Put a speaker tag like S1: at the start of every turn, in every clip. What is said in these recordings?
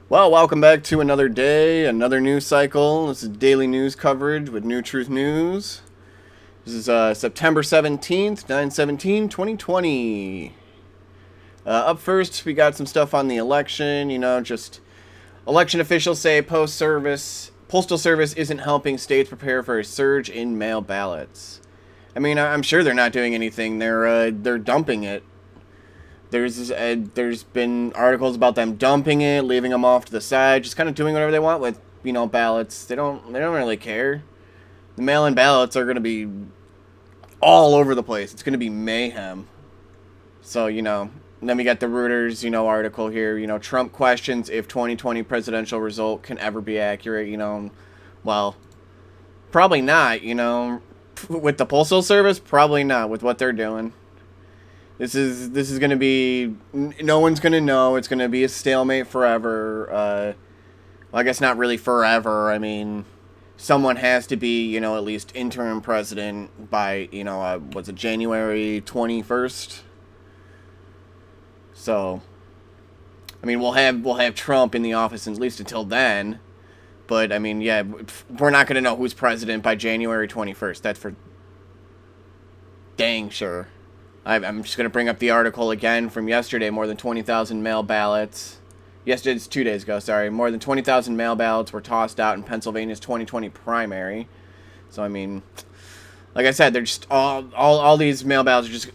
S1: Well, welcome back to another day, another news cycle. This is daily news coverage with New Truth News. This is September 17th, 9/17/2020. Up first, we got some stuff on the election. Just election officials say postal service isn't helping states prepare for a surge in mail ballots. I mean, I'm sure they're not doing anything. They're dumping it. There's been articles about them dumping it, leaving them off to the side, just kind of doing whatever they want with ballots. They don't really care. The mail-in ballots are gonna be all over the place. It's gonna be mayhem. So then we got the Reuters article here. Trump questions if 2020 presidential result can ever be accurate. Well, probably not. With the postal service, probably not with what they're doing. This is going to be, no one's going to know. It's going to be a stalemate forever. Well, I guess not really forever. I mean, someone has to be, at least interim president by, was it January 21st? So, I mean, we'll have Trump in the office at least until then. But, I mean, yeah, we're not going to know who's president by January 21st. That's for dang sure. I'm just going to bring up the article again from yesterday. More than 20,000 mail ballots. Yesterday, it's 2 days ago, sorry. More than 20,000 mail ballots were tossed out in Pennsylvania's 2020 primary. So, I mean, like I said, they're just all these mail ballots are just...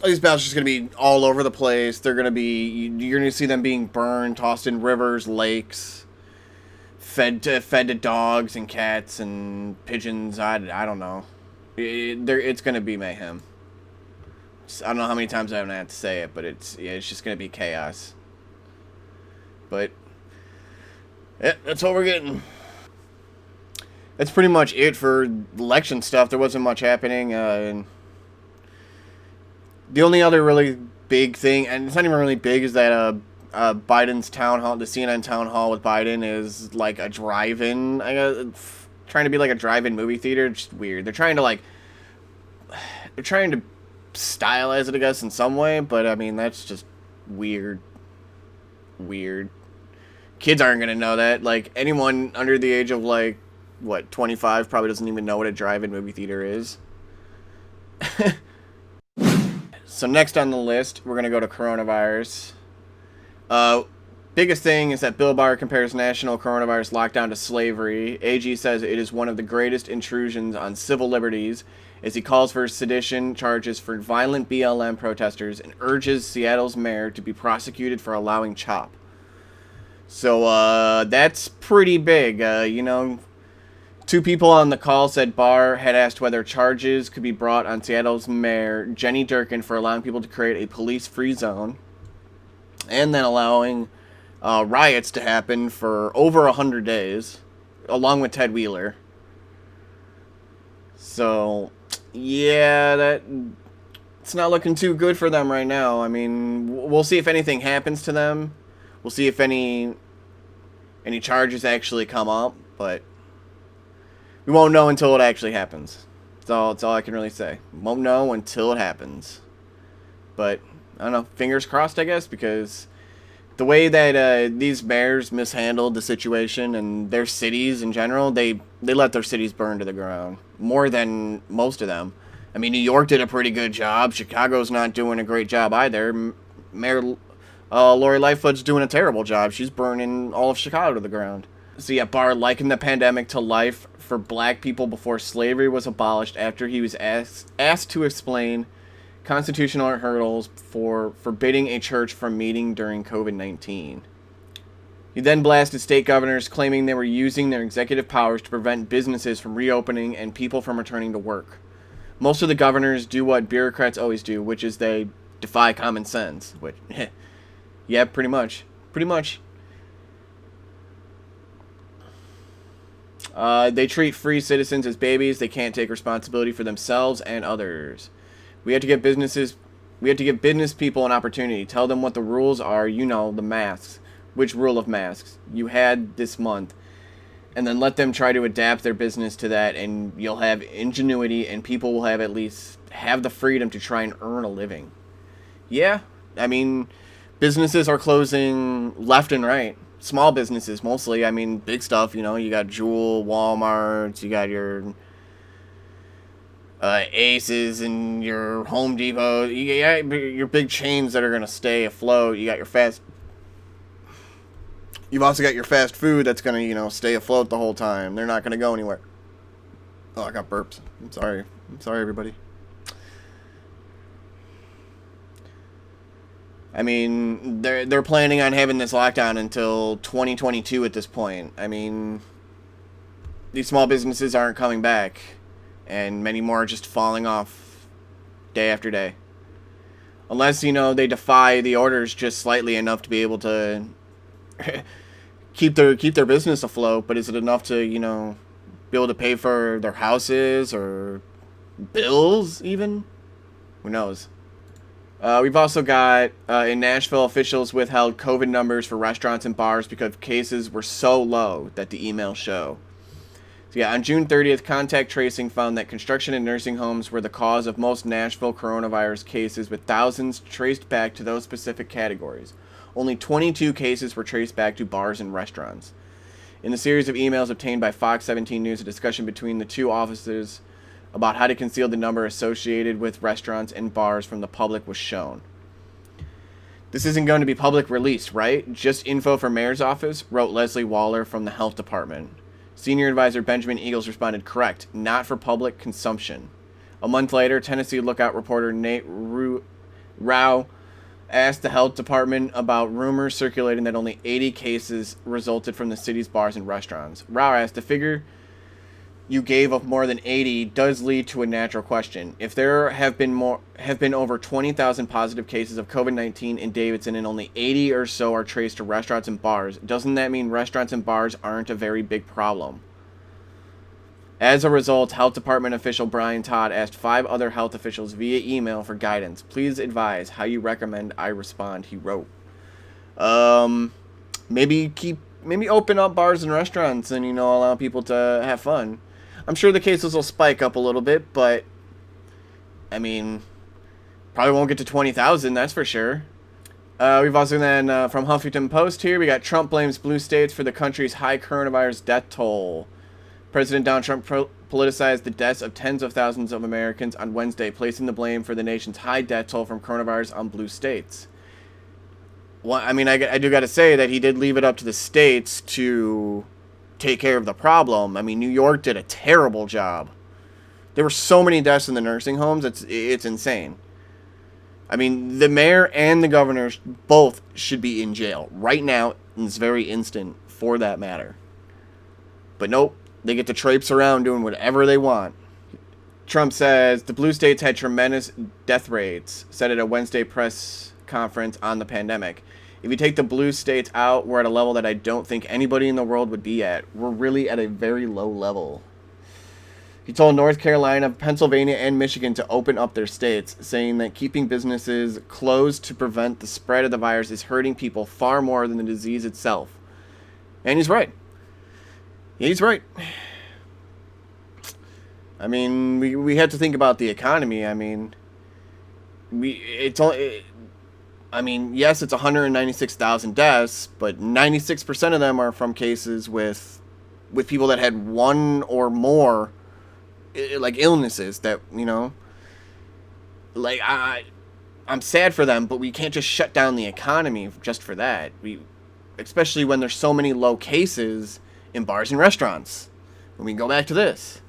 S1: All these ballots are just going to be all over the place. They're going to be... You're going to see them being burned, tossed in rivers, lakes, fed to dogs and cats and pigeons. I don't know. It's going to be mayhem. I don't know how many times I'm going to have to say it, but it's just going to be chaos. But, yeah, that's what we're getting. That's pretty much it for election stuff. There wasn't much happening. And the only other really big thing, and it's not even really big, is that Biden's town hall, the CNN town hall with Biden is like a drive-in. Trying to be like a drive-in movie theater. Just weird. They're trying to stylize it, I guess, in some way, but I mean, that's just weird. Kids aren't gonna know that. Like, anyone under the age of 25 probably doesn't even know what a drive-in movie theater is. So next on the list, we're gonna go to coronavirus. Biggest thing is that Bill Barr compares national coronavirus lockdown to slavery. AG says it is one of the greatest intrusions on civil liberties, as he calls for sedition charges for violent BLM protesters and urges Seattle's mayor to be prosecuted for allowing CHOP. So, that's pretty big. Two people on the call said Barr had asked whether charges could be brought on Seattle's mayor, Jenny Durkin, for allowing people to create a police-free zone, and then allowing riots to happen for over 100 days, along with Ted Wheeler. So, yeah, it's not looking too good for them right now. I mean, we'll see if anything happens to them. We'll see if any charges actually come up, but we won't know until it actually happens. That's all I can really say. Won't know until it happens. But, I don't know, fingers crossed, I guess, because the way that these mayors mishandled the situation and their cities in general, they let their cities burn to the ground. More than most of them. I mean, New York did a pretty good job. Chicago's not doing a great job either. Mayor Lori Lightfoot's doing a terrible job. She's burning all of Chicago to the ground. So yeah, Barr likened the pandemic to life for black people before slavery was abolished after he was asked to explain constitutional hurdles for forbidding a church from meeting during COVID-19. He then blasted state governors, claiming they were using their executive powers to prevent businesses from reopening and people from returning to work. Most of the governors do what bureaucrats always do, which is they defy common sense. Which, yeah, pretty much. They treat free citizens as babies. They can't take responsibility for themselves and others. We have to give business people an opportunity. Tell them what the rules are. The masks. Which rule of masks you had this month. And then let them try to adapt their business to that, and you'll have ingenuity, and people will at least have the freedom to try and earn a living. Yeah, I mean, businesses are closing left and right. small businesses mostly. I mean, big stuff, you know, you got Jewel, Walmart, you got your Aces and your Home Depot. You got your big chains that are going to stay afloat. You got your You've also got your fast food that's going to, you know, stay afloat the whole time. They're not going to go anywhere. Oh, I got burps. I'm sorry. Everybody. I mean, they're planning on having this lockdown until 2022 at this point. I mean, these small businesses aren't coming back, and many more are just falling off day after day. Unless, you know, they defy the orders just slightly enough to be able to keep their business afloat, but is it enough to, you know, be able to pay for their houses or bills even? Who knows? We've also got, in Nashville, officials withheld COVID numbers for restaurants and bars because cases were so low that the emails show. So yeah, on June 30th, contact tracing found that construction and nursing homes were the cause of most Nashville coronavirus cases, with thousands traced back to those specific categories. Only 22 cases were traced back to bars and restaurants. In the series of emails obtained by Fox 17 News, a discussion between the two officers about how to conceal the number associated with restaurants and bars from the public was shown. This isn't going to be public release, right? Just info from Mayor's office, wrote Leslie Waller from the Health Department. Senior advisor Benjamin Eagles responded, correct, not for public consumption. A month later, Tennessee Lookout reporter Nate Rao asked the Health Department about rumors circulating that only 80 cases resulted from the city's bars and restaurants. Rao asked, the figure you gave of more than 80 does lead to a natural question. If there have been over 20,000 positive cases of COVID-19 in Davidson and only 80 or so are traced to restaurants and bars, doesn't that mean restaurants and bars aren't a very big problem? As a result, Health Department official Brian Todd asked 5 other health officials via email for guidance. Please advise how you recommend I respond, he wrote. Maybe open up bars and restaurants and, you know, allow people to have fun. I'm sure the cases will spike up a little bit, but, I mean, probably won't get to 20,000, that's for sure. We've also then, from Huffington Post here, we got Trump blames blue states for the country's high coronavirus death toll. President Donald Trump politicized the deaths of tens of thousands of Americans on Wednesday, placing the blame for the nation's high death toll from coronavirus on blue states. Well, I mean, I do got to say that he did leave it up to the states to take care of the problem. I mean, New York did a terrible job. There were so many deaths in the nursing homes, it's insane. I mean, the mayor and the governor both should be in jail right now, in this very instant, for that matter. But nope, they get to traipse around doing whatever they want. Trump says the blue states had tremendous death rates, said at a Wednesday press conference on the pandemic. If you take the blue states out, we're at a level that I don't think anybody in the world would be at. We're really at a very low level. He told North Carolina, Pennsylvania, and Michigan to open up their states, saying that keeping businesses closed to prevent the spread of the virus is hurting people far more than the disease itself. And he's right. He's right. I mean, we have to think about the economy. I mean, yes, it's 196,000 deaths, but 96% of them are from cases with people that had one or more, like, illnesses that, you know, like, I'm sad for them, but we can't just shut down the economy just for that. Especially when there's so many low cases in bars and restaurants. When we go back to this.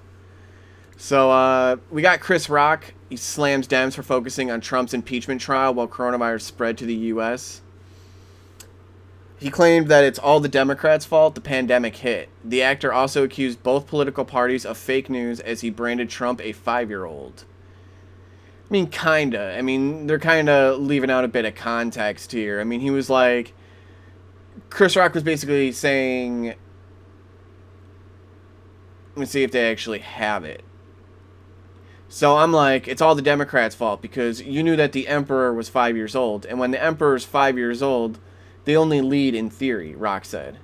S1: So, we got Chris Rock. He slams Dems for focusing on Trump's impeachment trial while coronavirus spread to the U.S. He claimed that it's all the Democrats' fault the pandemic hit. The actor also accused both political parties of fake news as he branded Trump a 5-year-old. I mean, kinda. I mean, they're kinda leaving out a bit of context here. I mean, he was like... Chris Rock was basically saying... Let me see if they actually have it. So I'm like, it's all the Democrats' fault because you knew that the emperor was 5 years old. And when the emperor's 5 years old, they only lead in theory, Rock said.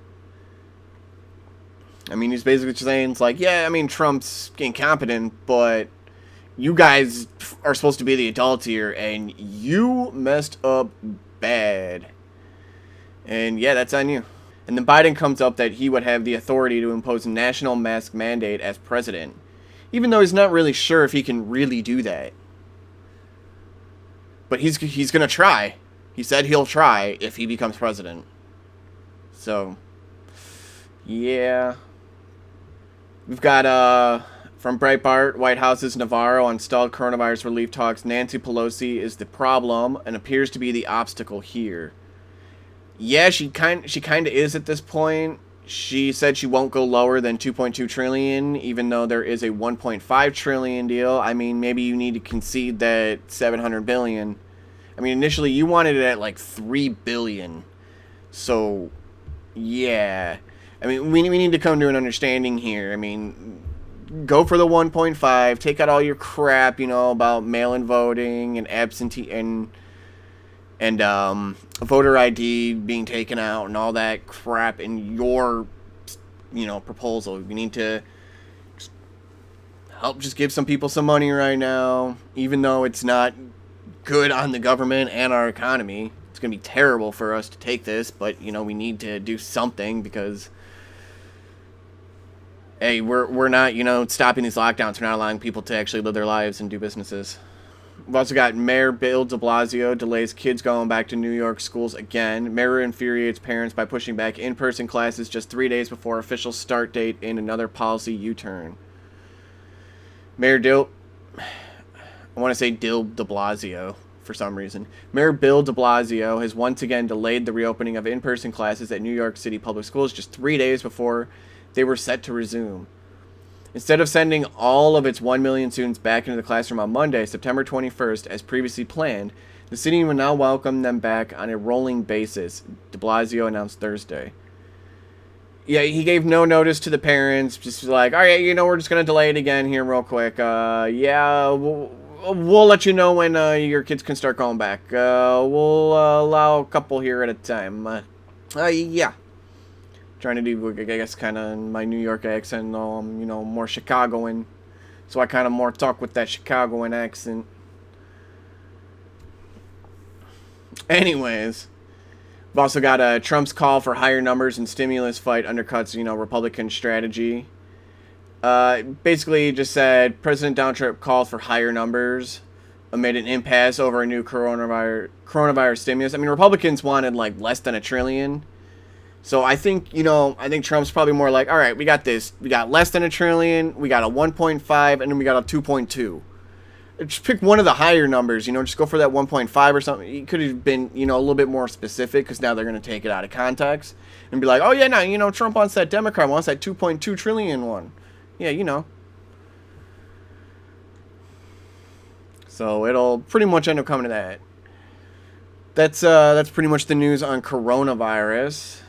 S1: I mean, he's basically saying, it's like, yeah, I mean, Trump's incompetent, but you guys are supposed to be the adults here, and you messed up bad. And yeah, that's on you. And then Biden comes up that he would have the authority to impose a national mask mandate as president, even though he's not really sure if he can really do that. But he's going to try. He said he'll try if he becomes president. So, yeah. We've got, from Breitbart, White House's Navarro on stalled coronavirus relief talks. Nancy Pelosi is the problem and appears to be the obstacle here. Yeah, she kind of is at this point. She said she won't go lower than 2.2 trillion, even though there is a 1.5 trillion deal. I mean, maybe you need to concede that 700 billion. I mean, initially you wanted it at like 3 billion. So, yeah. I mean, we need to come to an understanding here. I mean, go for the 1.5. Take out all your crap, about mail-in voting and absentee and voter ID being taken out and all that crap in your, proposal. You need to help just give some people some money right now, even though it's not good on the government and our economy. It's going to be terrible for us to take this, but, we need to do something because, hey, we're not, stopping these lockdowns. We're not allowing people to actually live their lives and do businesses. We've also got Mayor Bill de Blasio delays kids going back to New York schools again. Mayor infuriates parents by pushing back in-person classes just 3 days before official start date in another policy U-turn. Mayor Dill de Blasio for some reason. Mayor Bill de Blasio has once again delayed the reopening of in-person classes at New York City public schools just 3 days before they were set to resume. Instead of sending all of its 1 million students back into the classroom on Monday, September 21st, as previously planned, the city will now welcome them back on a rolling basis, de Blasio announced Thursday. Yeah, he gave no notice to the parents, just like, all right, we're just going to delay it again here real quick. We'll let you know when your kids can start going back. We'll allow a couple here at a time. Yeah. Trying to do, I guess, kind of my New York accent, more Chicagoan. So I kind of more talk with that Chicagoan accent. Anyways, we've also got Trump's call for higher numbers and stimulus fight undercuts, Republican strategy. Basically just said President Donald Trump called for higher numbers amid an impasse over a new coronavirus stimulus. I mean, Republicans wanted like less than $1 trillion. So I think, Trump's probably more like, all right, we got this. We got less than $1 trillion, we got a 1.5, and then we got a 2.2. Just pick one of the higher numbers, just go for that 1.5 or something. It could have been, a little bit more specific because now they're going to take it out of context and be like, oh, yeah, no, Trump wants that Democrat, wants that 2.2 trillion one. Yeah, So it'll pretty much end up coming to that. That's pretty much the news on coronavirus.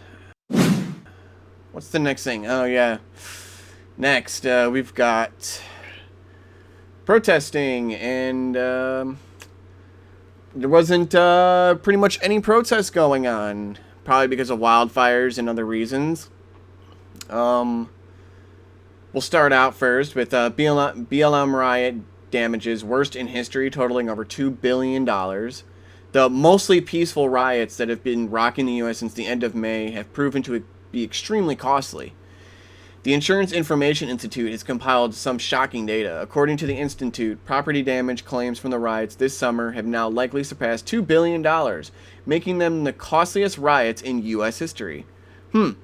S1: What's the next thing? Oh, yeah. Next, we've got protesting, and there wasn't pretty much any protests going on, probably because of wildfires and other reasons. We'll start out first with BLM riot damages, worst in history, totaling over $2 billion. The mostly peaceful riots that have been rocking the U.S. since the end of May have proven to be extremely costly. The Insurance Information Institute has compiled some shocking data. According to the Institute, property damage claims from the riots this summer have now likely surpassed $2 billion, making them the costliest riots in U.S. history. Yeah,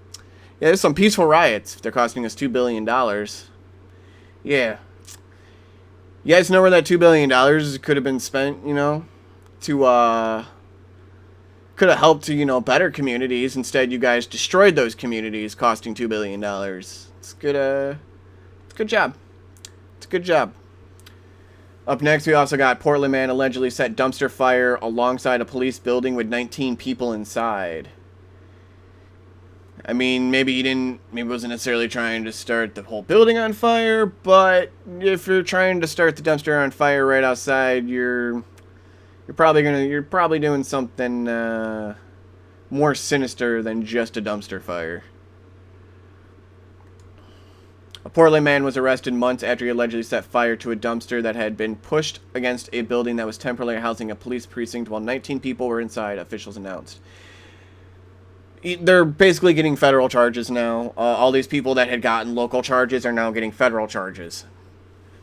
S1: there's some peaceful riots if they're costing us $2 billion. Yeah. You guys know where that $2 billion could have been spent, to could have helped to, better communities. Instead, you guys destroyed those communities, costing $2 billion. It's good, it's a good job. It's a good job. Up next, we also got Portland man allegedly set dumpster fire alongside a police building with 19 people inside. I mean, maybe he wasn't necessarily trying to start the whole building on fire, but if you're trying to start the dumpster on fire right outside, you're probably doing something more sinister than just a dumpster fire. A Portland man was arrested months after he allegedly set fire to a dumpster that had been pushed against a building that was temporarily housing a police precinct while 19 people were inside, officials announced. They're basically getting federal charges now. All these people that had gotten local charges are now getting federal charges.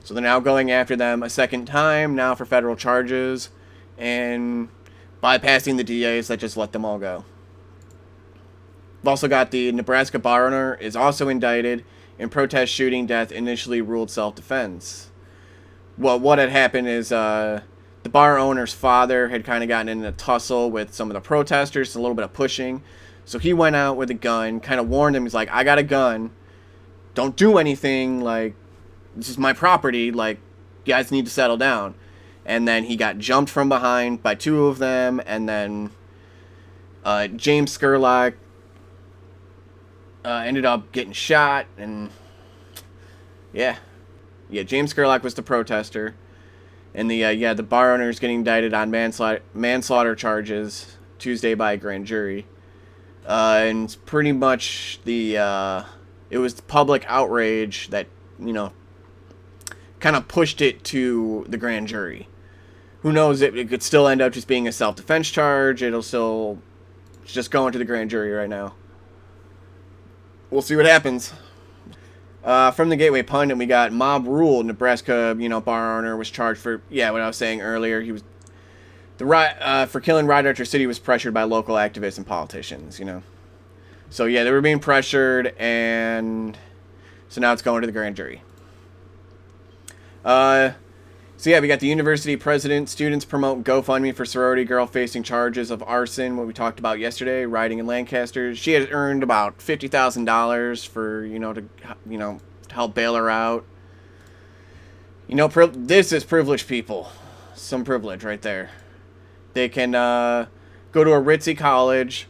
S1: So they're now going after them a second time, now for federal charges, and bypassing the DAs that just let them all go. We've also got the Nebraska bar owner is also indicted in protest shooting death initially ruled self-defense. Well, what had happened is the bar owner's father had kind of gotten in a tussle with some of the protesters, a little bit of pushing. So he went out with a gun, kind of warned him. He's like, I got a gun. Don't do anything. Like, this is my property. Like, you guys need to settle down. And then he got jumped from behind by two of them. And then James Skurlock ended up getting shot. And yeah, James Skurlock was the protester. And the bar owner is getting indicted on manslaughter charges Tuesday by a grand jury. And pretty much it was public outrage that, kind of pushed it to the grand jury. Who knows, it could still end up just being a self-defense charge. It's just going to the grand jury right now. We'll see what happens. From the Gateway Pundit, we got Mob Rule. Nebraska, bar owner was charged for, what I was saying earlier. He was for killing right after city was pressured by local activists and politicians, So they were being pressured, and so now it's going to the grand jury. We got the university president. Students promote GoFundMe for sorority girl facing charges of arson. What we talked about yesterday, rioting in Lancaster. She had earned about $50,000 for to help bail her out. This is privileged people. Some privilege right there. They can go to a ritzy college,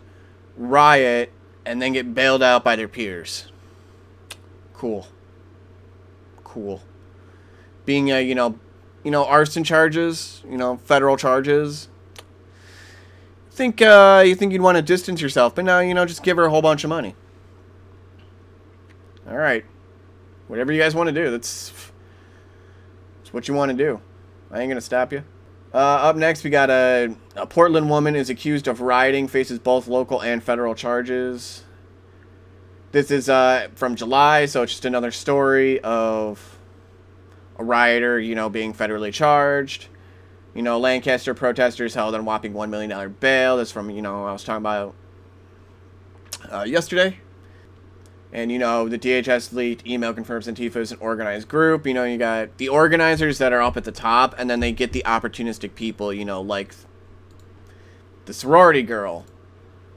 S1: riot, and then get bailed out by their peers. Cool. Being arson charges, federal charges. You think you'd want to distance yourself, but no, just give her a whole bunch of money. All right, whatever you guys want to do, that's what you want to do. I ain't gonna stop you. Up next, we got a Portland woman is accused of rioting, faces both local and federal charges. This is from July, so it's just another story of a rioter, being federally charged. Lancaster protesters held on a whopping $1 million bail. That's from, I was talking about yesterday. And, the DHS leaked email confirms Antifa is an organized group. You got the organizers that are up at the top, and then they get the opportunistic people, like the sorority girl,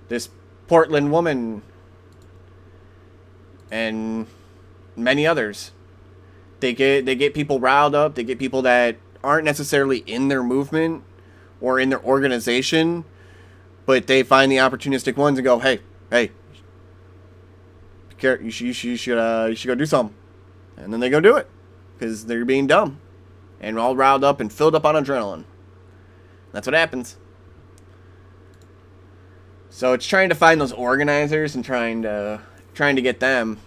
S1: this Portland woman, and many others. They get people riled up. They get people that aren't necessarily in their movement or in their organization, but they find the opportunistic ones and go, hey, you should go do something. And then they go do it because they're being dumb and all riled up and filled up on adrenaline. That's what happens. So it's trying to find those organizers and trying to get them.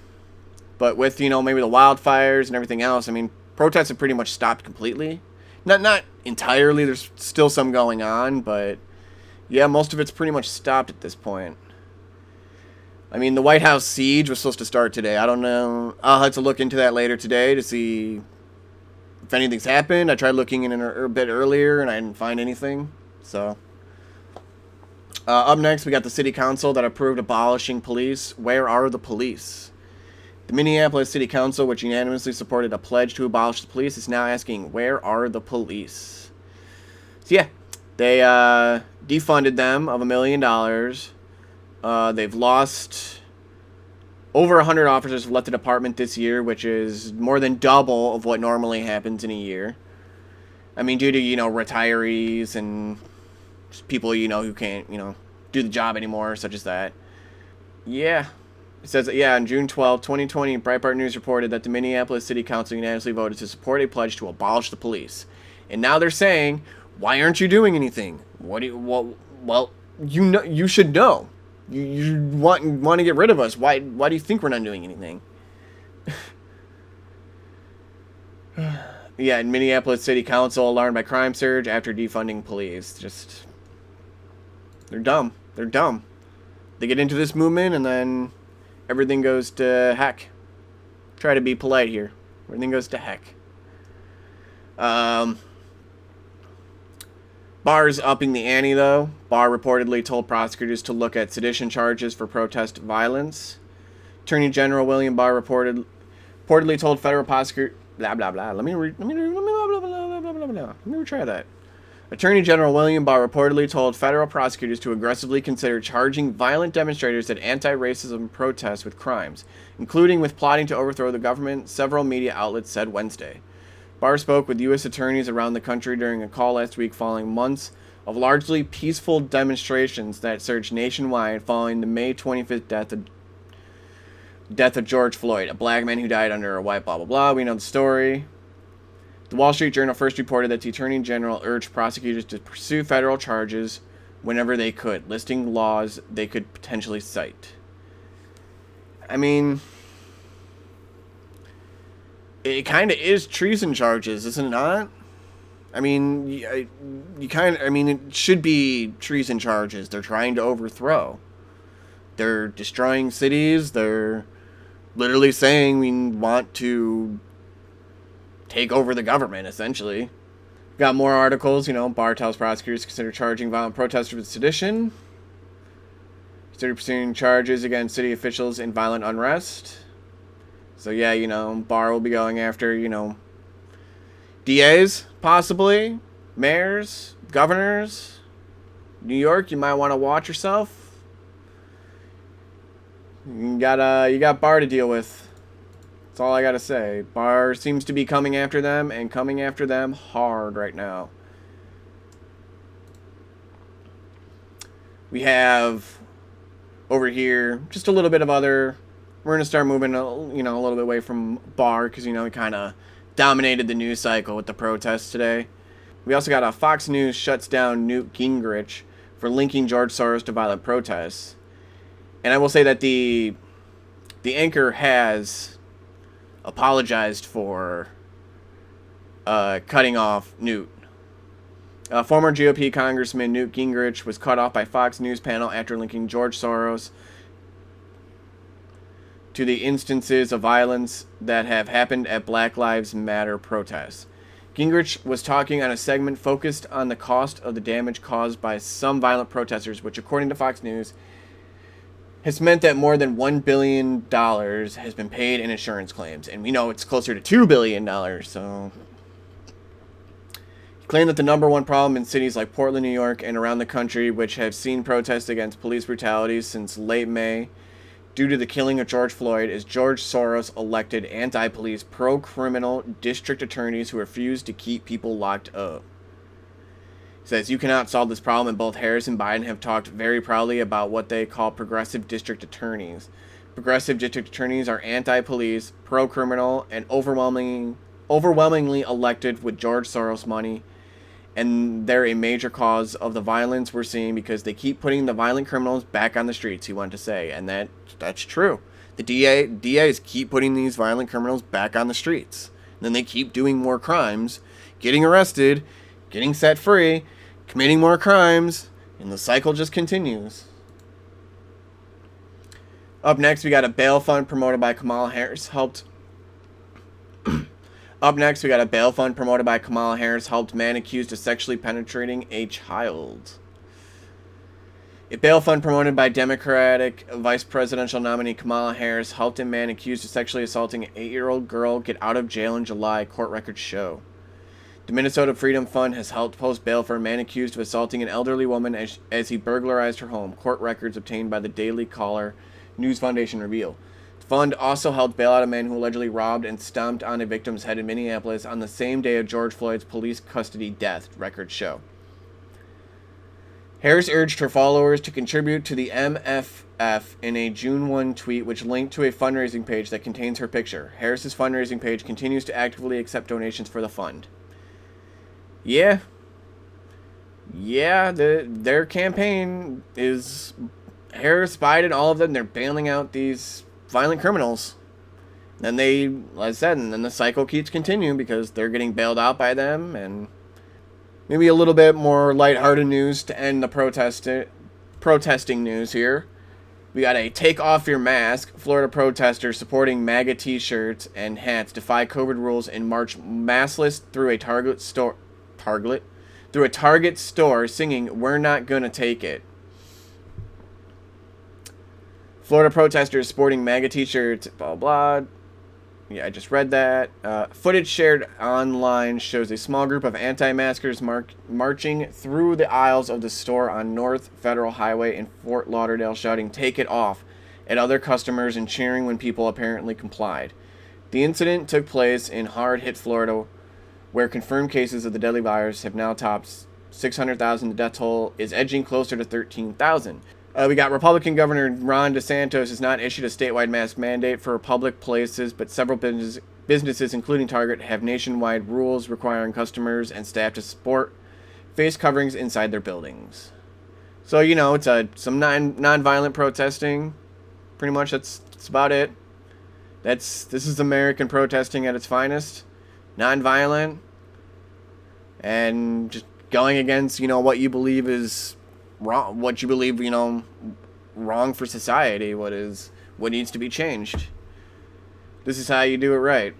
S1: But with, maybe the wildfires and everything else, protests have pretty much stopped completely. Not entirely, there's still some going on, but most of it's pretty much stopped at this point. The White House siege was supposed to start today. I don't know. I'll have to look into that later today to see if anything's happened. I tried looking in a bit earlier, and I didn't find anything. So, up next, we got the city council that approved abolishing police. Where are the police? The Minneapolis City Council, which unanimously supported a pledge to abolish the police, is now asking, where are the police? So, they defunded them of $1 million. They've lost over 100 officers have left the department this year, which is more than double of what normally happens in a year. Due to, retirees and just people, who can't, do the job anymore, such as that. Yeah. It says that, on June 12, 2020, Breitbart News reported that the Minneapolis City Council unanimously voted to support a pledge to abolish the police. And now they're saying, why aren't you doing anything? You should know. You want to get rid of us. Why do you think we're not doing anything? And Minneapolis City Council alarmed by crime surge after defunding police. They're dumb. They get into this movement, and then everything goes to heck. Try to be polite here. Everything goes to heck. Barr's upping the ante, though. Barr reportedly told prosecutors to look at sedition charges for protest violence. Attorney General William Barr reportedly told federal prosecutors... Blah, blah, blah. Let me retry that. Attorney General William Barr reportedly told federal prosecutors to aggressively consider charging violent demonstrators at anti-racism protests with crimes, including with plotting to overthrow the government, several media outlets said Wednesday. Barr spoke with U.S. attorneys around the country during a call last week following months of largely peaceful demonstrations that surged nationwide following the May 25th death of George Floyd, a black man who died under a white blah blah blah. We know the story. The Wall Street Journal first reported that the Attorney General urged prosecutors to pursue federal charges whenever they could, listing laws they could potentially cite. I mean, it kind of is treason charges, isn't it not? I mean, it should be treason charges. They're trying to overthrow. They're destroying cities. They're literally saying we want to take over the government, essentially. Got more articles, Barr tells prosecutors to consider charging violent protesters with sedition. Consider pursuing charges against city officials in violent unrest. So yeah, Barr will be going after, DAs, possibly, mayors, governors. New York, you might want to watch yourself. You got Barr to deal with. That's all I gotta say. Barr seems to be coming after them, and coming after them hard right now. We have over here just a little bit of other. We're gonna start moving, a little bit away from Barr because he kind of dominated the news cycle with the protests today. We also got Fox News shuts down Newt Gingrich for linking George Soros to violent protests, and I will say that the anchor has apologized for cutting off Newt. Former GOP Congressman Newt Gingrich was cut off by Fox News panel after linking George Soros to the instances of violence that have happened at Black Lives Matter protests. Gingrich was talking on a segment focused on the cost of the damage caused by some violent protesters, which, according to Fox News, has meant that more than $1 billion has been paid in insurance claims. And we know it's closer to $2 billion, so... He claimed that the number one problem in cities like Portland, New York, and around the country, which have seen protests against police brutality since late May, due to the killing of George Floyd, is George Soros elected anti-police, pro-criminal district attorneys who refuse to keep people locked up. Says you cannot solve this problem, and both Harris and Biden have talked very proudly about what they call progressive district attorneys. Progressive district attorneys are anti-police, pro-criminal, and overwhelmingly elected with George Soros money, and they're a major cause of the violence we're seeing because they keep putting the violent criminals back on the streets, he wanted to say, and that's true. The DAs keep putting these violent criminals back on the streets. And then they keep doing more crimes, getting arrested, getting set free, committing more crimes, and the cycle just continues. Up next, we got a bail fund promoted by Kamala Harris helped man accused of sexually penetrating a child. A bail fund promoted by Democratic vice presidential nominee Kamala Harris helped a man accused of sexually assaulting an 8-year-old girl get out of jail in July, court records show. The Minnesota Freedom Fund has helped post bail for a man accused of assaulting an elderly woman as he burglarized her home, court records obtained by the Daily Caller News Foundation reveal. The fund also helped bail out a man who allegedly robbed and stomped on a victim's head in Minneapolis on the same day of George Floyd's police custody death, records show. Harris urged her followers to contribute to the MFF in a June 1 tweet, which linked to a fundraising page that contains her picture. Harris's fundraising page continues to actively accept donations for the fund. Yeah, their campaign is Harris, Biden, all of them. They're bailing out these violent criminals. Then like I said, and then the cycle keeps continuing because they're getting bailed out by them. And maybe a little bit more lighthearted news to end the protesting news here. We got a take off your mask. Florida protesters supporting MAGA t-shirts and hats defy COVID rules and march massless through a Target store singing "We're not gonna take it." Florida protesters sporting MAGA t-shirts, blah blah. Yeah, I just read that. Footage shared online shows a small group of anti-maskers marching through the aisles of the store on North Federal Highway in Fort Lauderdale, shouting "Take it off" at other customers and cheering when people apparently complied. The incident took place in hard-hit Florida, where confirmed cases of the deadly virus have now topped 600,000. The death toll is edging closer to 13,000. We got Republican Governor Ron DeSantis has not issued a statewide mask mandate for public places, but several businesses, including Target, have nationwide rules requiring customers and staff to sport face coverings inside their buildings. So, it's some non-violent protesting. Pretty much that's about it. This is American protesting at its finest. Non-violent. And just going against, what you believe is wrong, what you believe, wrong for society, what needs to be changed. This is how you do it right.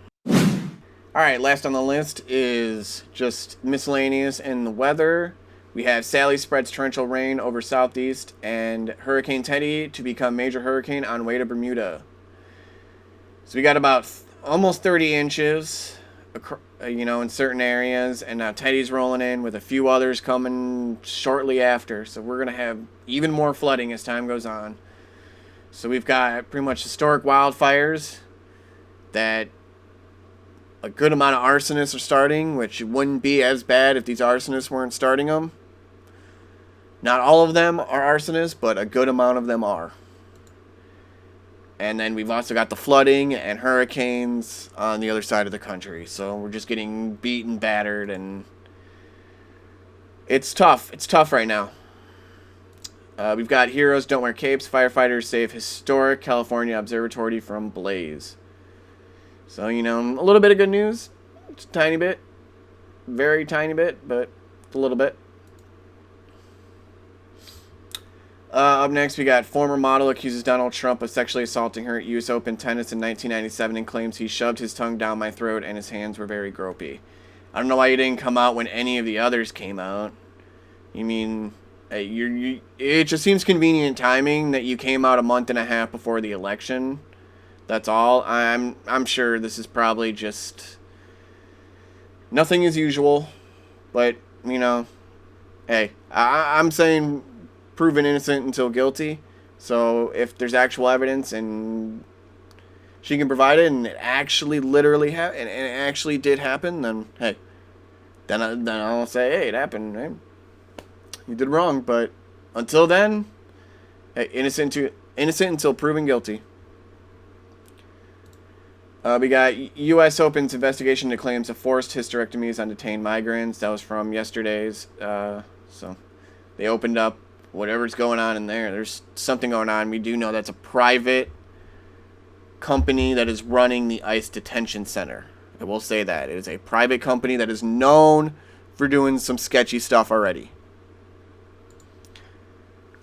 S1: Alright, last on the list is just miscellaneous in the weather. We have Sally spreads torrential rain over southeast and Hurricane Teddy to become major hurricane on way to Bermuda. So we got about almost 30 inches, in certain areas, and now Teddy's rolling in with a few others coming shortly after. So we're going to have even more flooding as time goes on. So we've got pretty much historic wildfires that a good amount of arsonists are starting, which wouldn't be as bad if these arsonists weren't starting them. Not all of them are arsonists, but a good amount of them are. And then we've also got the flooding and hurricanes on the other side of the country. So we're just getting beat and battered, and it's tough. It's tough right now. We've got heroes don't wear capes. Firefighters save historic California observatory from blaze. So, a little bit of good news. Just a tiny bit. Very tiny bit, but a little bit. Up next, we got former model accuses Donald Trump of sexually assaulting her at U.S. Open tennis in 1997 and claims he shoved his tongue down my throat and his hands were very gropey. I don't know why you didn't come out when any of the others came out. You mean, it just seems convenient timing that you came out a month and a half before the election. That's all. I'm sure this is probably just nothing as usual, but hey, I'm saying proven innocent until guilty. So if there's actual evidence and she can provide it, and it actually literally and it actually did happen, then hey, then I'll say, hey, it happened. Hey, you did wrong. But until then, hey, innocent until proven guilty. We got U.S. Open's investigation into claims of forced hysterectomies on detained migrants. That was from yesterday's. So they opened up whatever's going on in there. There's something going on. We do know that's a private company that is running the ICE detention center. I will say that. It is a private company that is known for doing some sketchy stuff already.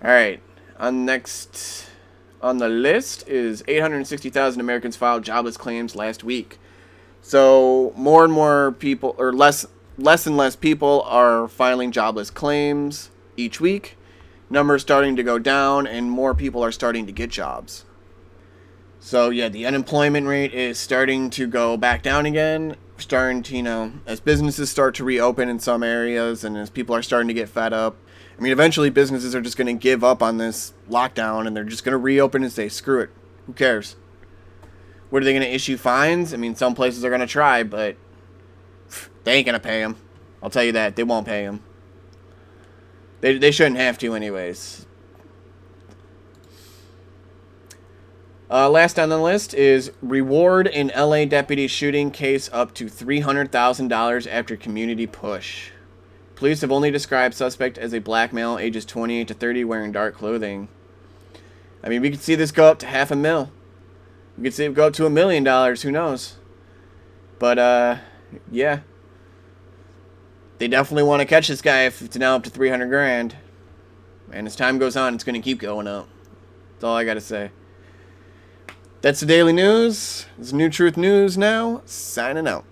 S1: Alright. Next on the list is 860,000 Americans filed jobless claims last week. So more and more people, or less and less people are filing jobless claims each week. Numbers starting to go down, and more people are starting to get jobs. So yeah, the unemployment rate is starting to go back down again. Starting to, as businesses start to reopen in some areas, and as people are starting to get fed up. I mean, eventually businesses are just going to give up on this lockdown, and they're just going to reopen and say, screw it. Who cares? What are they going to issue fines? I mean, some places are going to try, but they ain't going to pay them. I'll tell you that. They won't pay them. They shouldn't have to anyways. Last on the list is reward in LA deputy shooting case up to $300,000 after community push. Police have only described suspect as a black male ages 28 to 30 wearing dark clothing. I mean, we could see this go up to $500,000. We could see it go up to $1 million. Who knows? But, yeah. They definitely want to catch this guy if it's now up to $300,000. And as time goes on, it's going to keep going up. That's all I got to say. That's the Daily News. It's New Truth News now. Signing out.